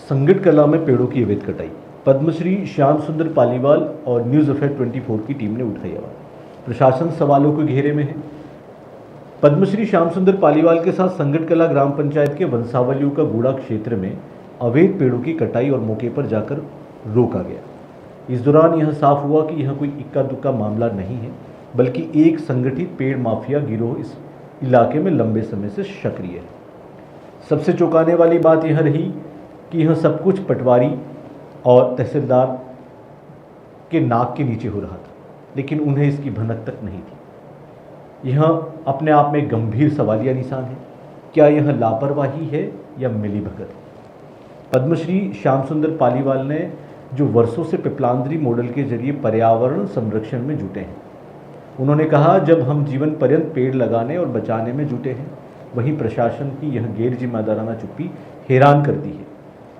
संगट कला में पेड़ों की अवैध कटाई। पद्मश्री श्याम सुंदर पालीवाल और न्यूज़ अफेयर 24 की टीम ने उठाई आवाज। प्रशासन सवालों के घेरे में है। पद्मश्री श्याम सुंदर पालीवाल के साथ संगट कला ग्राम पंचायत के वंशावलियों का गूढ़ा क्षेत्र में अवैध पेड़ों की कटाई और मौके पर जाकर रोका गया। इस दौरान यह साफ हुआ कि यह कोई इक्का दुक्का मामला नहीं है, बल्कि एक संगठित पेड़ माफिया गिरोह इस इलाके में लंबे समय से सक्रिय है। सबसे चौंकाने वाली बात यह रही कि यह सब कुछ पटवारी और तहसीलदार के नाक के नीचे हो रहा था, लेकिन उन्हें इसकी भनक तक नहीं थी। यह अपने आप में गंभीर सवालिया निशान है। क्या यह लापरवाही है या मिलीभगत? पद्मश्री श्याम सुंदर पालीवाल ने जो वर्षों से पिपलांदरी मॉडल के जरिए पर्यावरण संरक्षण में जुटे हैं, उन्होंने कहा, जब हम जीवन पर्यंत पेड़ लगाने और बचाने में जुटे हैं, वहीं प्रशासन की यह गैर जिम्मेदाराना चुप्पी हैरान करती है।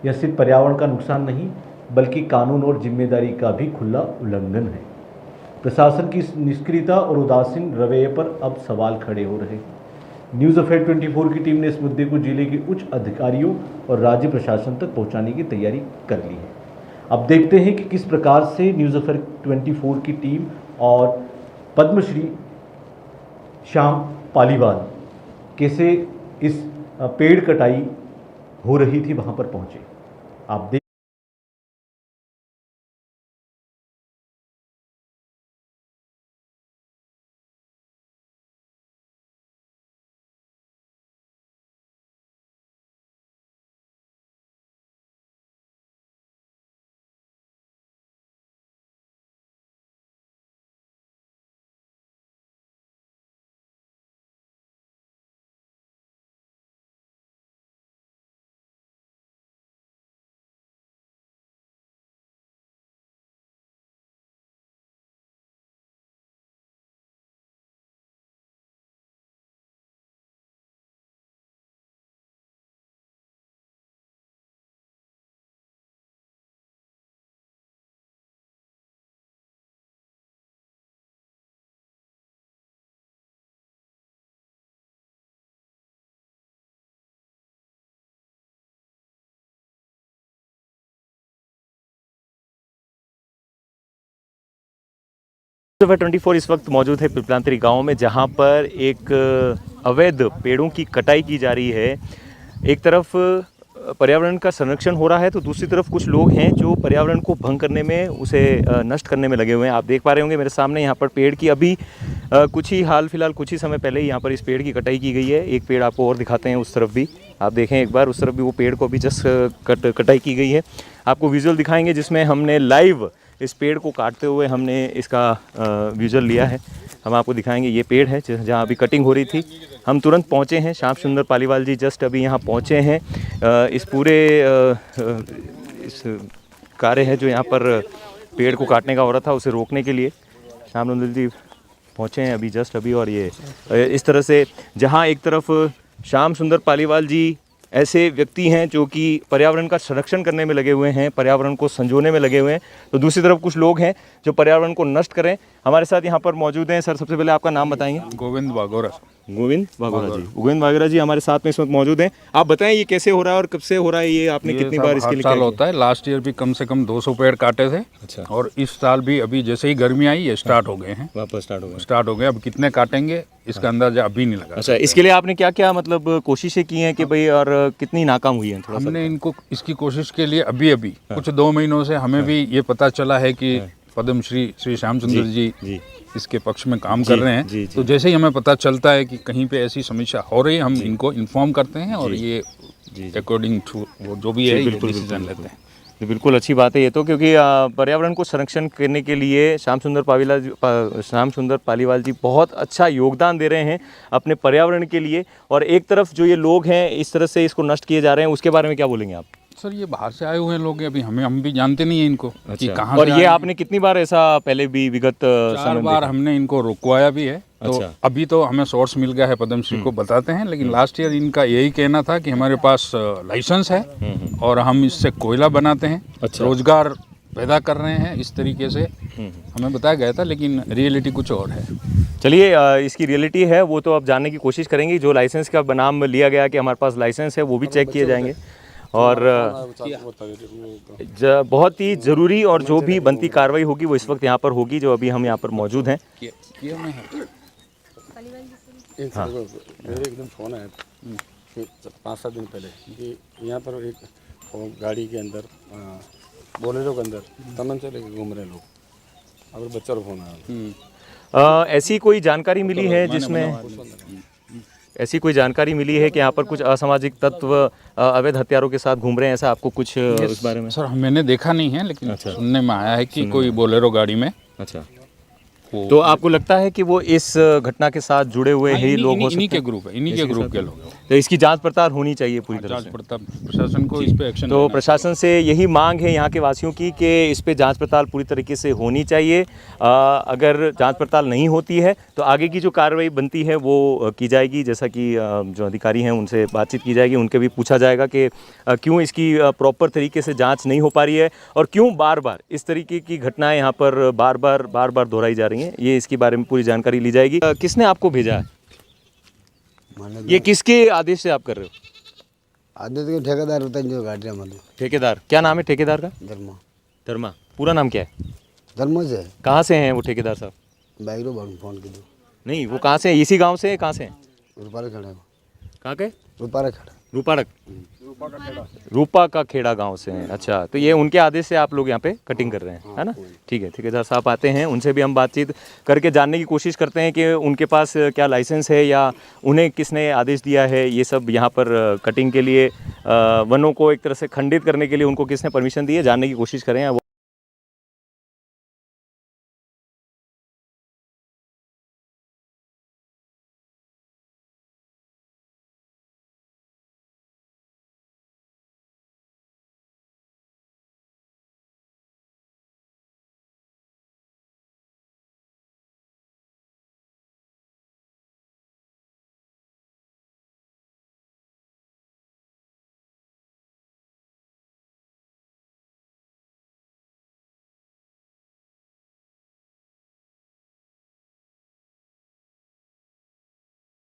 यह सिर्फ पर्यावरण का नुकसान नहीं, बल्कि कानून और जिम्मेदारी का भी खुला उल्लंघन है। प्रशासन की निष्क्रियता और उदासीन रवैये पर अब सवाल खड़े हो रहे हैं। न्यूज़ अफेयर 24 की टीम ने इस मुद्दे को जिले के उच्च अधिकारियों और राज्य प्रशासन तक पहुंचाने की तैयारी कर ली है। अब देखते हैं कि किस प्रकार से न्यूज़ अफेयर 24 की टीम और पद्मश्री श्याम पालीवाल कैसे इस पेड़ कटाई हो रही थी वहां पर पहुंचे। आप देख सुबह 24 इस वक्त मौजूद है पिपलांतरी गांव में, जहां पर एक अवैध पेड़ों की कटाई की जा रही है। एक तरफ पर्यावरण का संरक्षण हो रहा है, तो दूसरी तरफ कुछ लोग हैं जो पर्यावरण को भंग करने में, उसे नष्ट करने में लगे हुए हैं। आप देख पा रहे होंगे मेरे सामने यहाँ पर पेड़ की अभी कुछ ही समय पहले ही यहाँ पर इस पेड़ की कटाई की गई है। एक पेड़ आपको और दिखाते हैं, उस तरफ भी आप देखें एक बार, उस तरफ भी वो पेड़ को अभी जस्ट कटाई की गई है। आपको विजुअल दिखाएंगे जिसमें हमने लाइव इस पेड़ को काटते हुए हमने इसका विजुअल लिया है। हम आपको दिखाएंगे, ये पेड़ है जहाँ अभी कटिंग हो रही थी। हम तुरंत पहुँचे हैं, श्याम सुंदर पालीवाल जी जस्ट अभी यहाँ पहुँचे हैं। इस पूरे इस कार्य है जो यहाँ पर पेड़ को काटने का हो रहा था, उसे रोकने के लिए श्याम सुंदर जी पहुँचे हैं अभी जस्ट अभी। और ये इस तरह से जहाँ एक तरफ श्याम सुंदर पालीवाल जी ऐसे व्यक्ति हैं जो कि पर्यावरण का संरक्षण करने में लगे हुए हैं, पर्यावरण को संजोने में लगे हुए हैं, तो दूसरी तरफ कुछ लोग हैं जो पर्यावरण को नष्ट करें। हमारे साथ यहाँ पर मौजूद हैं। सर, सबसे पहले आपका नाम बताएंगे। गोविंद वाघोरा जी, गोविंद वाघोरा जी हमारे साथ में इस वक्त मौजूद हैं। आप बताएं ये कैसे हो रहा है और कब से हो रहा है, ये आपने कितनी बार इसके लिए साल होता है। लास्ट ईयर भी कम से कम 200 पेड़ काटे थे। अच्छा। और इस साल भी अभी जैसे ही गर्मी आई ये स्टार्ट हो गए हैं, वापस स्टार्ट हो गए। अब कितने काटेंगे इसका अंदाजा अभी नहीं लगा। अच्छा, इसके लिए आपने क्या क्या मतलब कोशिशें की हैं कि भाई, और कितनी नाकाम हुई हैं? थोड़ा हमने इनको इसकी कोशिश के लिए अभी कुछ 2 महीनों से हमें भी ये पता चला है कि पद्मश्री श्री श्याम सुंदर जी इसके पक्ष में काम कर रहे हैं। तो जैसे ही हमें पता चलता है कि कहीं पे ऐसी समस्या हो रही है, हम इनको इन्फॉर्म करते हैं और ये अकॉर्डिंग टू वो जो भी है ये डिसीजन लेते हैं। तो बिल्कुल अच्छी बात है ये तो, क्योंकि पर्यावरण को संरक्षण करने के लिए श्याम सुंदर पालीवाल जी बहुत अच्छा योगदान दे रहे हैं अपने पर्यावरण के लिए। और एक तरफ जो ये लोग हैं इस तरह से इसको नष्ट किए जा रहे हैं, उसके बारे में क्या बोलेंगे आप? सर, ये बाहर से आए हुए हैं लोग, अभी हम भी जानते नहीं है इनको। अच्छा। कि कहाँ और ये आपने कितनी बार ऐसा पहले भी विगत 4 बार हमने इनको रुकवाया भी है। तो अच्छा। अभी तो हमें सोर्स मिल गया है, पद्मश्री को बताते हैं। लेकिन लास्ट ईयर इनका यही कहना था कि हमारे पास लाइसेंस है और हम इससे कोयला बनाते हैं। अच्छा। रोजगार पैदा कर रहे हैं इस तरीके से हमें बताया गया था, लेकिन रियलिटी कुछ और है। चलिए, इसकी रियलिटी है वो तो अब जानने की कोशिश करेंगे। जो लाइसेंस का नाम लिया गया कि हमारे पास लाइसेंस है, वो भी चेक किए जाएंगे। और बहुत ही ज़रूरी और जो भी बनती कार्रवाई होगी वो इस वक्त यहाँ पर होगी, जो अभी हम यहाँ पर मौजूद हैं। हाँ। मेरे एकदम फ़ोन आया 5-7 दिन पहले कि यहाँ पर एक गाड़ी के अंदर बोलेरो के अंदर तमंचा लेके घूम रहे लोग, और बच्चा को फ़ोन आया। ऐसी कोई जानकारी मिली है ऐसी कोई जानकारी मिली है कि यहाँ पर कुछ असामाजिक तत्व अवैध हथियारों के साथ घूम रहे हैं, ऐसा आपको कुछ इस बारे में? सर मैंने देखा नहीं है, लेकिन सुनने में आया है कि कोई बोलेरो गाड़ी में। अच्छा, तो आपको लगता है कि वो इस घटना के साथ जुड़े हुए ही लोग हो सकते हैं? इन्हीं के ग्रुप है, इन्हीं के ग्रुप के लोग हैं। तो इसकी जांच पड़ताल होनी चाहिए पूरी तरह से। प्रशासन को इस पे एक्शन। तो प्रशासन से यही मांग है यहाँ के वासियों की कि इस पे जांच पड़ताल पूरी तरीके से होनी चाहिए। अगर जांच पड़ताल नहीं होती है तो आगे की जो कार्रवाई बनती है वो की जाएगी, जैसा कि जो अधिकारी हैं उनसे बातचीत की जाएगी, उनके भी पूछा जाएगा कि क्यों इसकी प्रॉपर तरीके से जाँच नहीं हो पा रही है और क्यों बार बार इस तरीके की घटनाएँ यहाँ पर बार बार दोहराई जा रही हैं। ये इसके बारे में पूरी जानकारी ली जाएगी। किसने आपको भेजा है? ये किसके आदेश से आप कर रहे हो? आदेश के ठेकेदार होता है जो गाड़ियाँ मतलब। ठेकेदार, क्या नाम है ठेकेदार का? धर्मा। धर्मा, पूरा नाम क्या है? धर्मा से है। कहाँ से हैं वो ठेकेदार साहब? बैगरो फोन की दो। नहीं, वो कहाँ से हैं? इसी गांव से हैं? कहाँ से हैं? रुपारा खड़ा है। कहाँ के? रुपारा खड़ा। रूपारक, रूपा का खेड़ा गांव से हैं। अच्छा, तो ये उनके आदेश से आप लोग यहाँ पे कटिंग कर रहे हैं, है ना? ठीक है, ठेकेदार साहब आते हैं, उनसे भी हम बातचीत करके जानने की कोशिश करते हैं कि उनके पास क्या लाइसेंस है या उन्हें किसने आदेश दिया है ये सब यहाँ पर कटिंग के लिए, वनों को एक तरह से खंडित करने के लिए उनको किसने परमिशन दी है, जानने की कोशिश कर रहे हैं।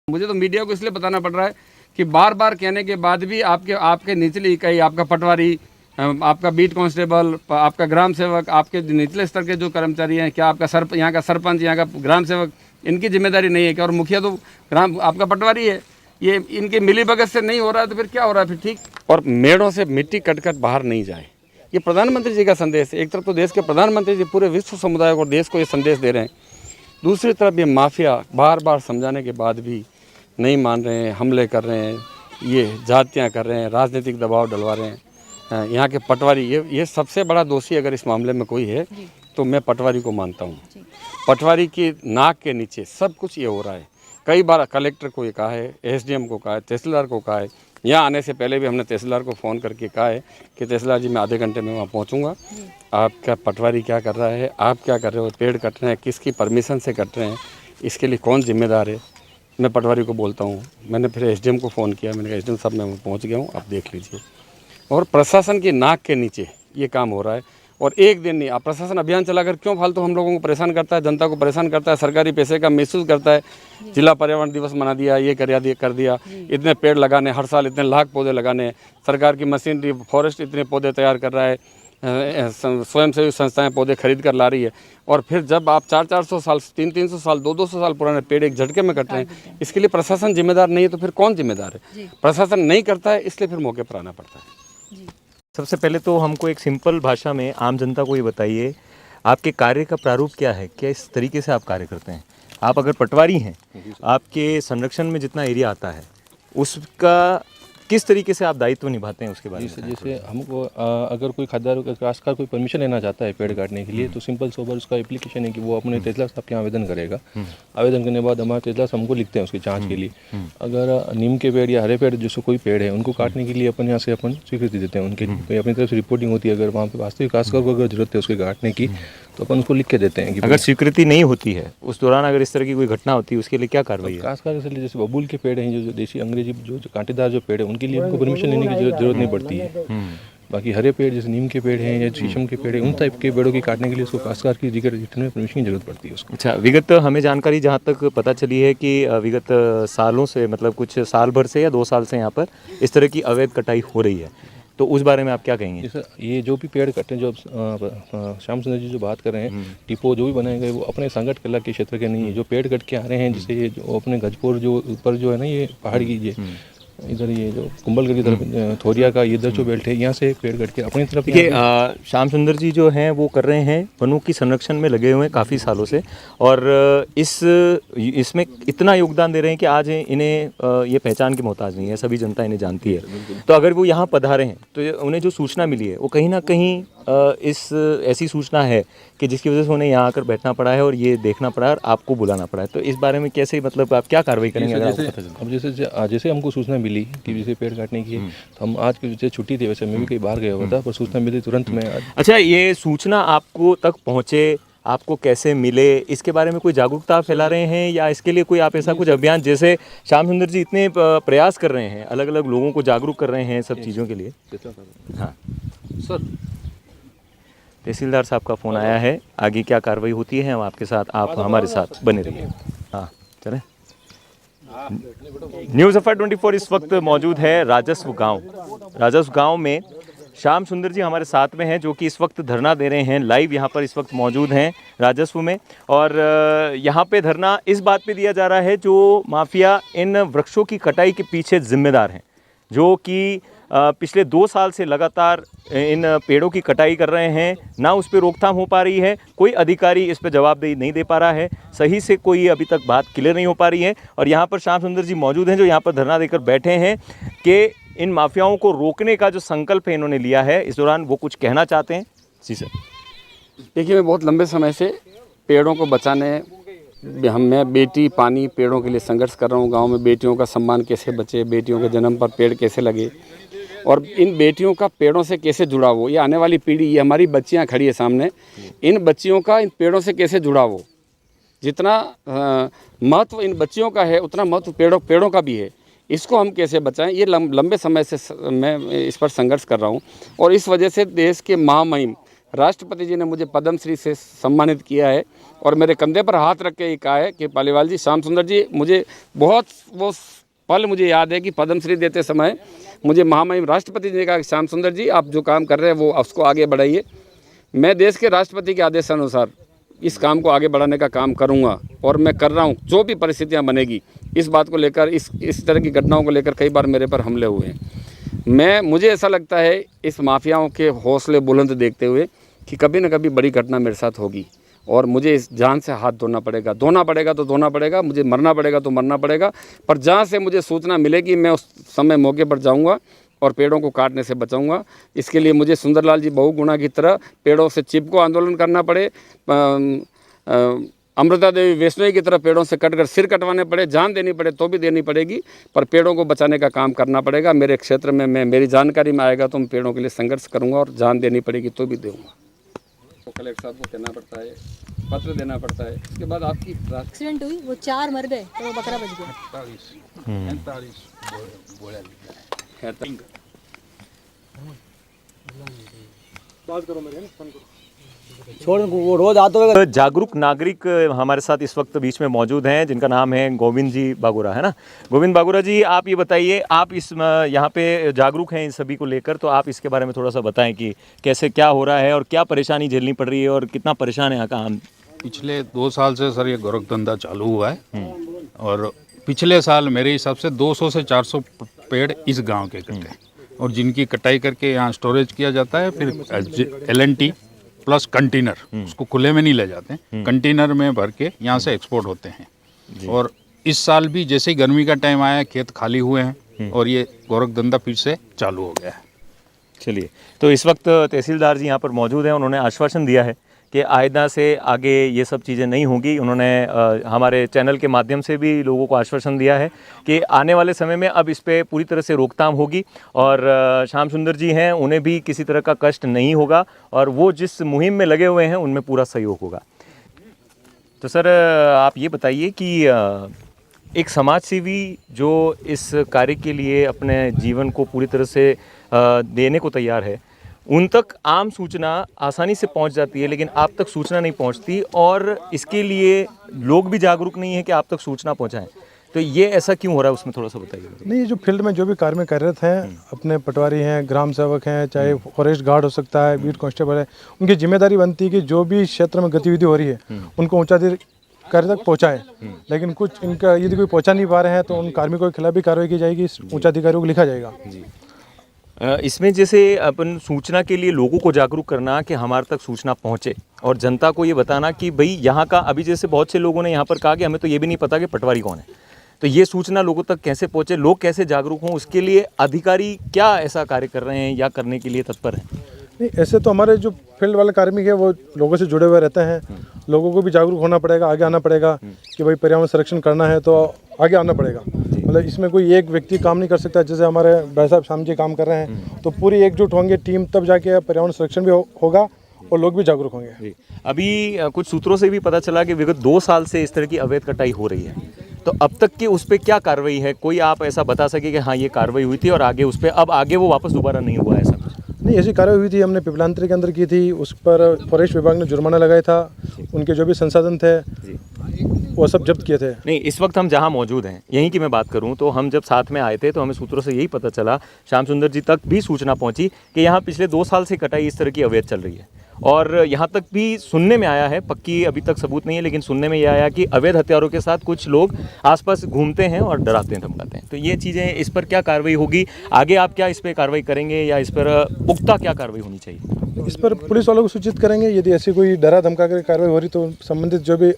मुझे तो मीडिया को इसलिए बताना पड़ रहा है कि बार बार कहने के बाद भी आपके निचली इकाई, आपका पटवारी, आपका बीट कांस्टेबल, आपका ग्राम सेवक, आपके निचले स्तर के जो कर्मचारी हैं, क्या आपका यहाँ का सरपंच, यहाँ का ग्राम सेवक, इनकी जिम्मेदारी नहीं है क्या? और मुखिया तो आपका पटवारी है। ये इनके मिलीभगत से नहीं हो रहा है तो फिर क्या हो रहा है? फिर ठीक। और मेड़ों से मिट्टी कट बाहर नहीं जाए, ये प्रधानमंत्री जी का संदेश है। एक तरफ तो देश के प्रधानमंत्री जी पूरे विश्व समुदाय और देश को ये संदेश दे रहे हैं, दूसरी तरफ ये माफिया बार बार समझाने के बाद भी नहीं मान रहे हैं, हमले कर रहे हैं, ये जातियाँ कर रहे हैं, राजनीतिक दबाव डलवा रहे हैं। यहाँ के पटवारी, ये सबसे बड़ा दोषी अगर इस मामले में कोई है तो मैं पटवारी को मानता हूँ। पटवारी की नाक के नीचे सब कुछ ये हो रहा है। कई बार कलेक्टर को ये कहा है, एसडीएम को कहा है, तहसीलदार को कहा है। यहाँ आने से पहले भी हमने तहसीलदार को फ़ोन करके कहा है कि तहसीलदार जी मैं आधे घंटे में वहाँ पहुँचूँगा, आपका पटवारी क्या कर रहा है, आप क्या कर रहे हो, पेड़ कट रहे हैं, किसकी परमिशन से कट रहे हैं, इसके लिए कौन जिम्मेदार है? मैं पटवारी को बोलता हूँ। मैंने फिर एसडीएम को फ़ोन किया, मैंने कहा एसडीएम साहब मैं पहुँच गया हूँ, आप देख लीजिए। और प्रशासन की नाक के नीचे ये काम हो रहा है। और एक दिन नहीं, आप प्रशासन अभियान चलाकर क्यों फालतू हम लोगों को परेशान करता है, जनता को परेशान करता है, सरकारी पैसे का मिसयूज़ करता है। जिला पर्यावरण दिवस मना दिया, ये कर दिया, इतने पेड़ लगाने, हर साल इतने लाख पौधे लगाने, सरकार की मशीनरी फॉरेस्ट इतने पौधे तैयार कर रहा है, स्वयंसेवी संस्थाएं पौधे खरीद कर ला रही है। और फिर जब आप 400-400 साल, 300-300 साल, 200-200 साल पुराने पेड़ एक झटके में कट रहे हैं, इसके लिए प्रशासन जिम्मेदार नहीं है तो फिर कौन जिम्मेदार है? प्रशासन नहीं करता है, इसलिए फिर मौके पर आना पड़ता है। सबसे पहले तो हमको एक सिंपल भाषा में आम जनता को ये बताइए, आपके कार्य का प्रारूप क्या है, क्या इस तरीके से आप कार्य करते हैं? आप अगर पटवारी हैं, आपके संरक्षण में जितना एरिया आता है उसका किस तरीके से आप दायित्व निभाते हैं उसके बारे में? जैसे हमको अगर कोई खाद्यार काश्तकार कोई परमिशन लेना चाहता है पेड़ काटने के लिए, तो सिंपल सोबर उसका एप्लीकेशन है कि वो अपने तहसीलदार साहब के आवेदन करेगा। आवेदन करने के बाद हमारे तहसीलदार साहब हमको लिखते हैं उसकी जांच के लिए। अगर नीम के पेड़ या हरे पेड़ जैसे कोई पेड़ है उनको काटने के लिए अपन यहाँ से अपन स्वीकृति देते हैं, उनके लिए अपनी तरफ से रिपोर्टिंग होती है। अगर वहाँ पे वास्तविक काश्तकार को अगर जरूरत है उसके काटने की तो अपन उसको लिख के देते हैं कि अगर स्वीकृति नहीं होती है उस दौरान अगर इस तरह की कोई घटना होती है उसके लिए क्या कार्रवाई है? काश्तकार के लिए जैसे बबूल के पेड़ हैं, जो देसी अंग्रेजी जो कांटेदार जो पेड़ है, उनके लिए उनको परमिशन लेने की जरूरत नहीं पड़ती है। बाकी हरे पेड़ जैसे नीम के पेड़ हैं या शीशम के पेड़ हैं, उन टाइप के पेड़ों की काटने के लिए उसको काश्तकार की रिटर्न में परमिशन की जरूरत पड़ती है उसको। अच्छा, विगत हमें जानकारी जहाँ तक पता चली है कि विगत सालों से, मतलब कुछ साल भर से या 2 साल से यहाँ पर इस तरह की अवैध कटाई हो रही है। तो उस बारे में आप क्या कहेंगे? जैसे ये जो भी पेड़ कटे जो श्याम सुंदर जी जो बात कर रहे हैं, टिपो जो भी बनाए गए वो अपने संकट कला के क्षेत्र के नहीं है। जो पेड़ कट के आ रहे हैं, जैसे ये जो अपने गजपुर जो ऊपर जो है ना, ये पहाड़ की ये इधर ये जो कुंभलगढ़ की तरफ थोरिया का इधर जो बेल्ट है, यहाँ से पेड़ कट के अपनी तरफ देखिए श्याम सुंदर जी जो हैं वो कर रहे हैं, वनों की संरक्षण में लगे हुए हैं काफ़ी सालों से, और इसमें इतना योगदान दे रहे हैं कि आज इन्हें ये पहचान की मोहताज नहीं है, सभी जनता इन्हें जानती है। तो अगर वो यहाँ पधारे हैं तो उन्हें जो सूचना मिली है वो कहीं ना कहीं ऐसी सूचना है कि जिसकी वजह से उन्हें यहाँ आकर बैठना पड़ा है और ये देखना पड़ा है और आपको बुलाना पड़ा है। तो इस बारे में कैसे, मतलब आप क्या कार्रवाई करेंगे? अब जैसे हमको सूचना मिली कि जैसे पेड़ काटने की है, तो हम आज की जैसे छुट्टी थी, वैसे मैं भी कहीं बाहर गया हुआ था, पर सूचना मिली तुरंत मैं अच्छा, ये सूचना आपको तक पहुँचे, आपको कैसे मिले, इसके बारे में कोई जागरूकता फैला रहे हैं या इसके लिए कोई आप ऐसा कुछ अभियान, जैसे श्याम सुंदर जी इतने प्रयास कर रहे हैं, अलग अलग लोगों को जागरूक कर रहे हैं सब चीज़ों के लिए? हाँ सर, तहसीलदार साहब का फ़ोन आया है, आगे क्या कार्रवाई होती है हम आपके साथ, आप हमारे साथ बने रहिए। हाँ चलें। न्यूज़ अफेयर 24 इस वक्त मौजूद है राजस्व गांव में। श्याम सुंदर जी हमारे साथ में हैं, जो कि इस वक्त धरना दे रहे हैं, लाइव यहाँ पर इस वक्त मौजूद हैं राजस्व में। और यहाँ पे धरना इस बात पे दिया जा रहा है, जो माफिया इन वृक्षों की कटाई के पीछे जिम्मेदार हैं, जो कि पिछले 2 साल से लगातार इन पेड़ों की कटाई कर रहे हैं, ना उस पर रोकथाम हो पा रही है, कोई अधिकारी इस पर जवाबदेही नहीं दे पा रहा है, सही से कोई अभी तक बात क्लियर नहीं हो पा रही है। और यहाँ पर श्याम सुंदर जी मौजूद हैं, जो यहाँ पर धरना देकर बैठे हैं कि इन माफियाओं को रोकने का जो संकल्प है इन्होंने लिया है, इस दौरान वो कुछ कहना चाहते हैं। जी सर। देखिए, मैं बहुत लंबे समय से पेड़ों को बचाने, मैं बेटी पानी पेड़ों के लिए संघर्ष कर रहा हूँ। गांव में बेटियों का सम्मान कैसे बचे, बेटियों के जन्म पर पेड़ कैसे लगे, और इन बेटियों का पेड़ों से कैसे जुड़ाव हो, ये आने वाली पीढ़ी, ये हमारी बच्चियाँ खड़ी है सामने, इन बच्चियों का इन पेड़ों से कैसे जुड़ाव हो। जितना महत्व इन बच्चियों का है, उतना महत्व पेड़ों का भी है। इसको हम कैसे बचाएं, ये लंबे समय से मैं इस पर संघर्ष कर रहा हूँ। और इस वजह से देश के महामहिम राष्ट्रपति जी ने मुझे पद्म श्री से सम्मानित किया है, और मेरे कंधे पर हाथ रख के ये कहा है कि पालीवाल जी, श्याम सुंदर जी, मुझे बहुत वो पल मुझे याद है कि पद्म श्री देते समय मुझे महामहिम राष्ट्रपति जी ने कहा कि श्याम सुंदर जी, आप जो काम कर रहे हैं वो उसको आगे बढ़ाइए। मैं देश के राष्ट्रपति के आदेशानुसार इस काम को आगे बढ़ाने का काम करूंगा, और मैं कर रहा हूं। जो भी परिस्थितियां बनेगी, इस बात को लेकर, इस तरह की घटनाओं को लेकर कई बार मेरे पर हमले हुए हैं। मुझे ऐसा लगता है इस माफियाओं के हौसले बुलंद देखते हुए कि कभी न कभी बड़ी घटना मेरे साथ होगी, और मुझे इस जान से हाथ धोना पड़ेगा तो धोना पड़ेगा, मुझे मरना पड़ेगा तो मरना पड़ेगा, पर जहाँ से मुझे सूचना मिलेगी मैं उस समय मौके पर जाऊँगा और पेड़ों को काटने से बचाऊंगा। इसके लिए मुझे सुंदरलाल जी बहुगुणा की तरह पेड़ों से चिपको आंदोलन करना पड़े, अमृता देवी वैष्णवी की तरह पेड़ों से कटकर सिर कटवाने पड़े, जान देनी पड़े तो भी देनी पड़ेगी, पर पेड़ों को बचाने का काम करना पड़ेगा। मेरे क्षेत्र में मेरी जानकारी में आएगा तो मैं पेड़ों के लिए संघर्ष करूंगा, और जान देनी पड़ेगी तो भी दूंगा। तो कलेक्टर साहब को कहना पड़ता है, पत्र देना पड़ता है। इसके बाद आपकी एक्सीडेंट हुई, वो 4 मर गए, तो वो बकरा बच गया। 45 छोड़, वो रोज आते हुए जागरूक नागरिक हमारे साथ इस वक्त बीच में मौजूद हैं, जिनका नाम है गोविंद जी बागुरा, है ना? गोविंद बागुरा जी, आप ये बताइए, आप इस यहाँ पे जागरूक हैं इन सभी को लेकर, तो आप इसके बारे में थोड़ा सा बताएं कि कैसे क्या हो रहा है और क्या परेशानी झेलनी पड़ रही है और कितना परेशान है यहाँ का आम। पिछले 2 साल से सर ये गोरखधंधा चालू हुआ है, और पिछले साल मेरे हिसाब से 200 से 400 पेड़ इस गांव के कटे, और जिनकी कटाई करके यहाँ स्टोरेज किया जाता है, फिर LNT प्लस कंटेनर, उसको खुले में नहीं ले जाते, कंटेनर में भर के यहाँ से एक्सपोर्ट होते हैं। और इस साल भी जैसे ही गर्मी का टाइम आया, खेत खाली हुए हैं और ये गोरखधंधा फिर से चालू हो गया है। चलिए, तो इस वक्त तहसीलदार जी यहाँ पर मौजूद हैं, उन्होंने आश्वासन दिया है कि आइंदा से आगे ये सब चीज़ें नहीं होंगी। उन्होंने हमारे चैनल के माध्यम से भी लोगों को आश्वासन दिया है कि आने वाले समय में अब इस पे पूरी तरह से रोकथाम होगी, और श्याम सुंदर जी हैं, उन्हें भी किसी तरह का कष्ट नहीं होगा, और वो जिस मुहिम में लगे हुए हैं उनमें पूरा सहयोग होगा। तो सर, आप ये बताइए कि एक समाज सेवी जो इस कार्य के लिए अपने जीवन को पूरी तरह से देने को तैयार है, उन तक आम सूचना आसानी से पहुंच जाती है, लेकिन आप तक सूचना नहीं पहुंचती, और इसके लिए लोग भी जागरूक नहीं है कि आप तक सूचना पहुंचाएं। तो ये ऐसा क्यों हो रहा है उसमें थोड़ा सा बताइए। नहीं, ये जो फील्ड में जो भी कार्य में कार्यरत हैं, अपने पटवारी हैं, ग्राम सेवक हैं, चाहे फॉरेस्ट गार्ड हो सकता है, बीट कांस्टेबल है, उनकी जिम्मेदारी बनती है कि जो भी क्षेत्र में गतिविधि हो रही है उनको ऊंचा कार्य तक पहुँचाएं। लेकिन कुछ इनका यदि कोई पहुँचा नहीं पा रहे हैं तो उन कार्मिकों के खिलाफ भी कार्रवाई की जाएगी, उच्च अधिकारियों को लिखा जाएगा। इसमें जैसे अपन सूचना के लिए लोगों को जागरूक करना कि हमारे तक सूचना पहुंचे और जनता को ये बताना कि भाई यहाँ का, अभी जैसे बहुत से लोगों ने यहाँ पर कहा कि हमें तो ये भी नहीं पता कि पटवारी कौन है, तो ये सूचना लोगों तक कैसे पहुंचे, लोग कैसे जागरूक हों, उसके लिए अधिकारी क्या ऐसा कार्य कर रहे हैं या करने के लिए तत्पर हैं? नहीं, ऐसे तो हमारे जो फील्ड वाले कार्मिक है वो लोगों से जुड़े हुए रहते हैं। लोगों को भी जागरूक होना पड़ेगा, आगे आना पड़ेगा कि भाई पर्यावरण संरक्षण करना है तो आगे आना पड़ेगा। मतलब इसमें कोई एक व्यक्ति काम नहीं कर सकता। जैसे हमारे भाई साहब शाम जी काम कर रहे हैं तो पूरी एकजुट होंगे टीम, तब जाके पर्यावरण संरक्षण भी होगा और लोग भी जागरूक होंगे। अभी कुछ सूत्रों से भी पता चला कि विगत 2 साल से इस तरह की अवैध कटाई हो रही है, तो अब तक की उस पर क्या कार्रवाई है? कोई आप ऐसा बता सके कि हाँ ये कार्रवाई हुई थी और आगे उस पर अब आगे वो वापस दोबारा नहीं हुआ ऐसा? नहीं, ऐसी कार्रवाई हुई थी, हमने पिपलांतरी के अंदर की थी, उस पर फॉरेस्ट विभाग ने जुर्माना लगाया था, उनके जो भी संसाधन थे वो सब जब्त किए थे। नहीं, इस वक्त हम जहां मौजूद हैं यहीं की मैं बात करूं तो हम जब साथ में आए थे तो हमें सूत्रों से यही पता चला, श्याम सुंदर जी तक भी सूचना पहुंची कि यहाँ पिछले 2 साल से कटाई इस तरह की अवैध चल रही है। और यहाँ तक भी सुनने में आया है, पक्की अभी तक सबूत नहीं है, लेकिन सुनने में यह आया कि अवैध हथियारों के साथ कुछ लोग आसपास घूमते हैं और डराते हैं, धमकाते हैं। तो ये चीज़ें, इस पर क्या कार्रवाई होगी आगे? आप क्या इस पर कार्रवाई करेंगे या इस पर पुख्ता क्या कार्रवाई होनी चाहिए? इस पर पुलिस वालों को सूचित करेंगे, यदि ऐसी कोई डरा धमका कर कार्रवाई हो रही तो संबंधित जो भी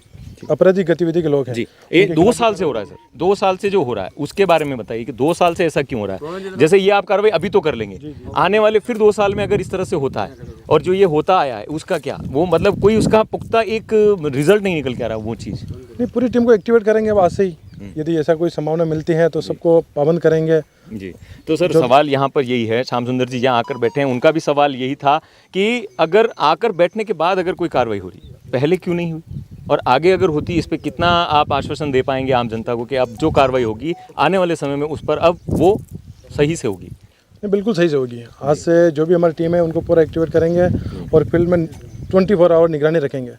आपराधिक गतिविधि के लोग हैं। जी, ये 2 साल से हो रहा है सर, 2 साल से जो हो रहा है उसके बारे में बताइए कि 2 साल से ऐसा क्यों हो रहा है? जैसे ये आप कार्रवाई अभी तो कर लेंगे, आने वाले फिर 2 साल में अगर इस तरह से होता है और जो ये होता आया है उसका क्या, वो मतलब कोई उसका पुख्ता एक रिजल्ट नहीं निकल के आ रहा वो चीज़? नहीं, पूरी टीम को एक्टिवेट करेंगे अब आज से ही, यदि ऐसा कोई संभावना मिलती है तो सबको पाबंद करेंगे। जी, तो सर सवाल यहाँ पर यही है, श्याम सुंदर जी यहाँ आकर बैठे हैं, उनका भी सवाल यही था कि अगर आकर बैठने के बाद अगर कोई कार्रवाई हो रही है, पहले क्यों नहीं हुई, और आगे अगर होती इस पर कितना आप आश्वासन दे पाएंगे आम जनता को कि अब जो कार्रवाई होगी आने वाले समय में उस पर अब वो सही से होगी? नहीं, बिल्कुल सही से होगी। आज से जो भी हमारी टीम है उनको पूरा एक्टिवेट करेंगे और फील्ड में 24 आवर निगरानी रखेंगे।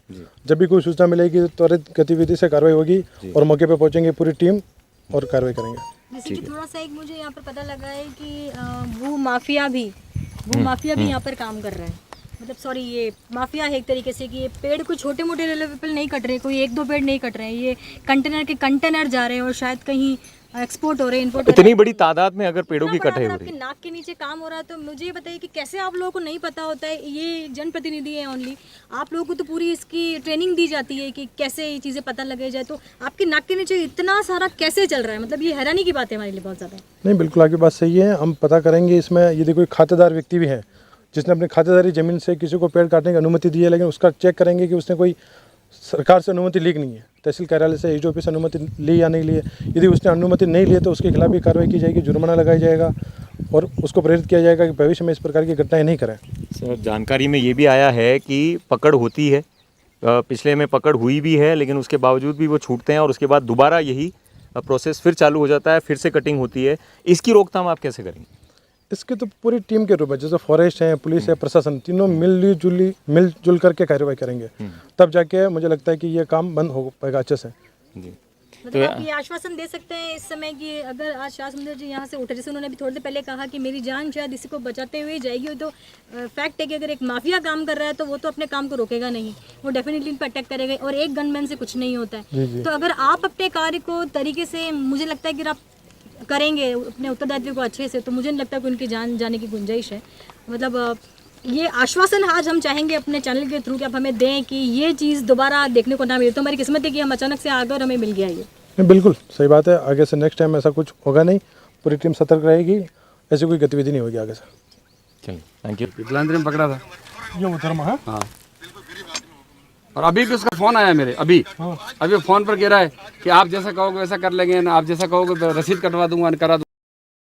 जब भी कोई सूचना मिलेगी तो त्वरित गतिविधि से कार्रवाई होगी और मौके पर पहुंचेंगे पूरी टीम और कार्रवाई करेंगे। जैसे कि थोड़ा सा एक मुझे यहाँ पर पता लगा है कि भू माफिया भी यहाँ पर काम कर रहा है। मतलब सॉरी, ये माफिया है एक तरीके से कि ये पेड़ कोई छोटे मोटे लेवल पे नहीं कट रहे, कोई 1-2 पेड़ नहीं कट रहे हैं, ये कंटेनर जा रहे हैं और शायद कहीं एक्सपोर्ट हो रहे हैं, इम्पोर्ट। इतनी बड़ी तादाद में अगर पेड़ों की कटाई हो रही है, नाक के नीचे काम हो रहा है, तो मुझे ये बताइए कि कैसे आप लोगों को नहीं पता होता है? ये जनप्रतिनिधि है ओनली, आप लोगों को तो पूरी इसकी ट्रेनिंग दी जाती है कि कैसे ये चीज़ें पता लगे जाए, तो आपके नाक के नीचे इतना सारा कैसे चल रहा है? मतलब ये हैरानी की बात है हमारे लिए बहुत ज़्यादा। नहीं, बिल्कुल आपकी बात सही है, हम पता करेंगे इसमें। यदि कोई खातेदार व्यक्ति भी है जिसने अपनी खातेदारी ज़मीन से किसी को पेड़ काटने की अनुमति दी है, लेकिन उसका चेक करेंगे कि उसने कोई सरकार से अनुमति ली नहीं है, तहसील कार्यालय से एसडीओ से अनुमति ली या नहीं ली है। यदि उसने अनुमति नहीं ली है तो उसके खिलाफ भी कार्रवाई की जाएगी, जुर्माना लगाया जाएगा और उसको प्रेरित किया जाएगा कि भविष्य में इस प्रकार की घटनाएं नहीं करें। सर, जानकारी में ये भी आया है कि पकड़ होती है, पिछले में पकड़ हुई भी है, लेकिन उसके बावजूद भी वो छूटते हैं और उसके बाद दोबारा यही प्रोसेस फिर चालू हो जाता है, फिर से कटिंग होती है। इसकी रोकथाम आप कैसे करेंगे? इसके तो पूरी टीम के रूप में, जैसे फॉरेस्ट है, पुलिस है, प्रशासन, तीनों मिलजुल करके कार्रवाई करेंगे, तब जाके मुझे लगता है कि ये काम बंद हो पाएगा अच्छे से। जी, मतलब आप ये आश्वासन दे सकते हैं इस समय कि अगर आज श्याम सुंदर जी यहाँ से उठे, जैसे उन्होंने अभी थोड़ी देर पहले कहा कि मेरी जान शायद इसी को बचाते हुए जाएगी, तो फैक्ट है कि अगर एक माफिया काम कर रहा है तो वो तो अपने काम को रोकेगा नहीं, वो डेफिनेटली इन पर अटैक करेगा और एक गनमैन से कुछ नहीं होता है। तो अगर आप अपने कार्य को तरीके से, मुझे लगता है कि आप करेंगे अपने उत्तरदायित्व को अच्छे से, तो मुझे नहीं लगता कि उनकी जान जाने की गुंजाइश है। मतलब ये आश्वासन आज हम चाहेंगे अपने चैनल के थ्रू कि आप हमें दें कि ये चीज़ दोबारा देखने को ना मिले। तो हमारी किस्मत है कि हम अचानक से आ गए और हमें मिल गया ये। बिल्कुल सही बात है, आगे से नेक्स्ट टाइम ऐसा कुछ होगा नहीं, पूरी टीम सतर्क रहेगी, ऐसी कोई गतिविधि नहीं होगी आगे से। चलिए, थैंक यू। पिपलांतरी में पकड़ा था ये उधर में है। हाँ, और अभी भी उसका फ़ोन आया मेरे, अभी फ़ोन पर कह रहा है कि आप जैसा कहोगे वैसा कर लेंगे, आप जैसा कहोगे रसीद कटवा दूंगा, करा दूंगा।